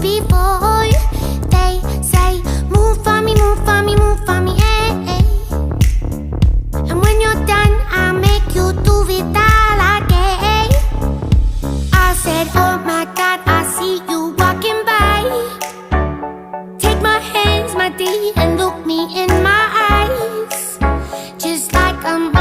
before. They say, move for me, move for me, move for me, eh, eh. And when you're done, I'll make you do it all again. I said, oh my God, I see you walking by. Take my hands, my dear, and look me in my eyes, just like I'm